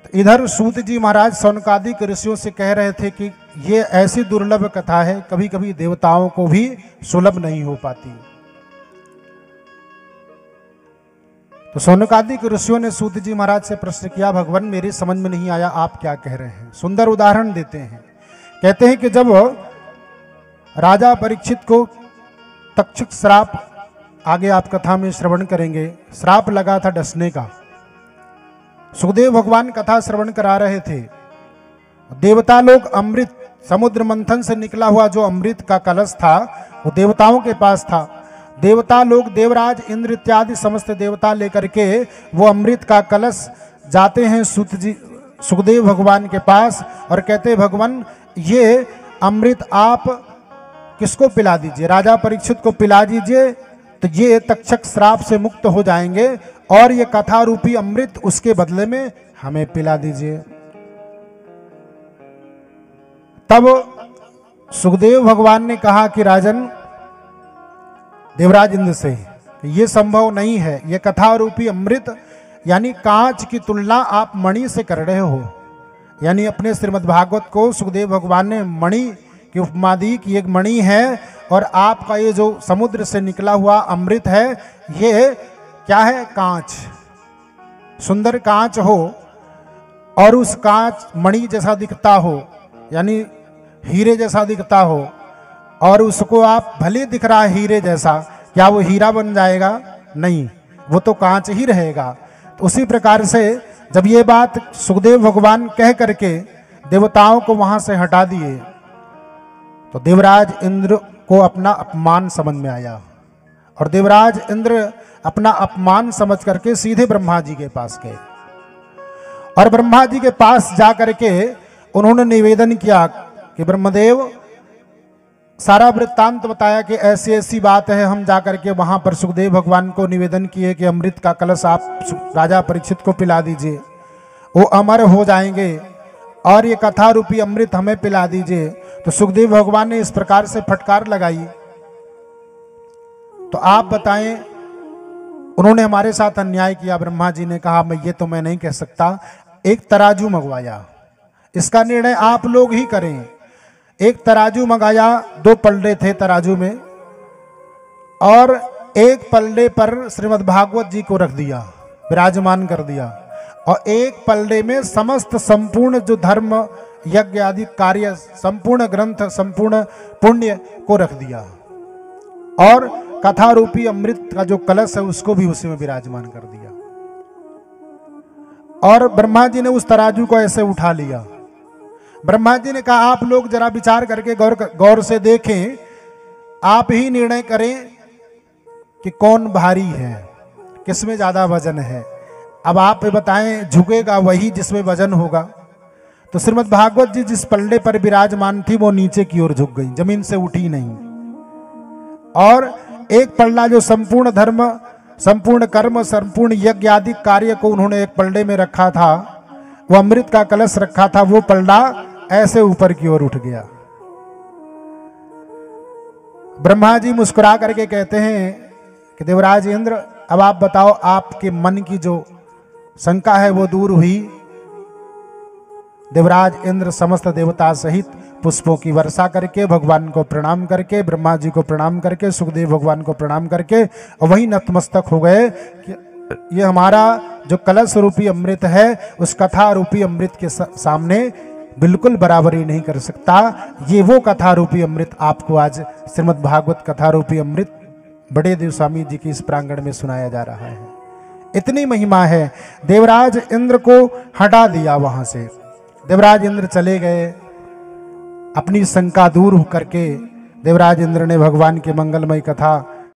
तो इधर सूत जी महाराज शौनकादिक ऋषियों से कह रहे थे कि ये ऐसी दुर्लभ कथा है, कभी कभी देवताओं को भी सुलभ नहीं हो पाती। तो शौनकादिक ऋषियों ने सूत जी महाराज से प्रश्न किया, भगवान मेरी समझ में नहीं आया, आप क्या कह रहे हैं। सुंदर उदाहरण देते हैं, कहते हैं कि जब राजा परीक्षित को तक्षक श्राप, आगे आप कथा में श्रवण करेंगे, श्राप लगा था डसने का। सुखदेव भगवान कथा श्रवण करा रहे थे। देवता लोग अमृत, समुद्र मंथन से निकला हुआ जो अमृत का कलश था वो देवताओं के पास था। देवता लोग, देवराज इंद्र इत्यादि समस्त देवता लेकर के वो अमृत का कलश जाते हैं सुखदेव भगवान के पास और कहते, भगवान ये अमृत आप किसको पिला दीजिए, राजा परीक्षित को पिला दीजिए, तो ये तक्षक श्राप से मुक्त हो जाएंगे, और ये कथा रूपी अमृत उसके बदले में हमें पिला दीजिए। तब सुखदेव भगवान ने कहा कि राजन, देवराज इंद्र से, ये संभव नहीं है, ये कथा रूपी अमृत यानी कांच की तुलना आप मणि से कर रहे हो। यानी अपने श्रीमद् भागवत को सुखदेव भगवान ने मणि की उपमा दी कि एक मणि है और आपका ये जो समुद्र से निकला हुआ अमृत है ये क्या है, कांच, सुंदर कांच हो और उस कांच मणि जैसा दिखता हो, यानी हीरे जैसा दिखता हो, और उसको आप भले दिख रहा है हीरे जैसा, क्या वो हीरा बन जाएगा? नहीं, वो तो कांच ही रहेगा। तो उसी प्रकार से जब ये बात सुखदेव भगवान कह करके देवताओं को वहां से हटा दिए तो देवराज इंद्र को अपना अपमान समझ में आया, और देवराज इंद्र अपना अपमान समझ करके सीधे ब्रह्मा जी के पास गए, और ब्रह्मा जी के पास जा करके उन्होंने निवेदन किया कि ब्रह्मदेव, सारा वृत्तांत बताया कि ऐसी ऐसी बात है। हम जाकर के वहां पर सुखदेव भगवान को निवेदन किए कि अमृत का कलश आप राजा परीक्षित को पिला दीजिए, वो अमर हो जाएंगे, और ये कथा रूपी अमृत हमें पिला दीजिए। तो सुखदेव भगवान ने इस प्रकार से फटकार लगाई। तो आप बताएं, उन्होंने हमारे साथ अन्याय किया। ब्रह्मा जी ने कहा, मैं नहीं कह सकता। एक तराजू मंगवाया, इसका निर्णय आप लोग ही करें। एक तराजू मंगाया, 2 पलड़े थे तराजू में, और एक पलड़े पर श्रीमद् भागवत जी को रख दिया, विराजमान कर दिया, और एक पलड़े में समस्त संपूर्ण जो धर्म यज्ञ आदि कार्य, संपूर्ण ग्रंथ, संपूर्ण पुण्य को रख दिया, और कथा रूपी अमृत का जो कलश है उसको भी उसी में विराजमान कर दिया। और ब्रह्मा जी ने उस तराजू को ऐसे उठा लिया। ब्रह्मा जी ने कहा, आप लोग जरा विचार करके गौर से देखें, आप ही निर्णय करें कि कौन भारी है, किसमें ज्यादा वजन है। अब आप बताएं, झुकेगा वही जिसमें वजन होगा। तो श्रीमद् भागवत जी जिस पलड़े पर विराजमान थी वो नीचे की ओर झुक गई, जमीन से उठी नहीं। और एक पलड़ा जो संपूर्ण धर्म, संपूर्ण कर्म, संपूर्ण यज्ञ आदि कार्य को उन्होंने एक पलड़े में रखा था, वो अमृत का कलश रखा था, वो पलड़ा ऐसे ऊपर की ओर उठ गया। ब्रह्मा जी मुस्कुरा करके कहते हैं कि देवराज इंद्र, अब आप बताओ, आपके मन की जो शंका है वो दूर हुई। देवराज इंद्र समस्त देवता सहित पुष्पों की वर्षा करके, भगवान को प्रणाम करके, ब्रह्मा जी को प्रणाम करके, सुखदेव भगवान को प्रणाम करके, और वही नतमस्तक हो गए कि ये हमारा जो कलश रूपी अमृत है उस कथा रूपी अमृत के सामने बिल्कुल बराबरी नहीं कर सकता। ये वो कथा रूपी अमृत आपको आज श्रीमद् भागवत कथा रूपी अमृत बड़े देव स्वामी जी की इस प्रांगण में सुनाया जा रहा है। इतनी महिमा है। देवराज इंद्र को हटा दिया वहां से, देवराज इंद्र चले गए। अपनी शंका दूर करके देवराज इंद्र ने भगवान की मंगलमय कथा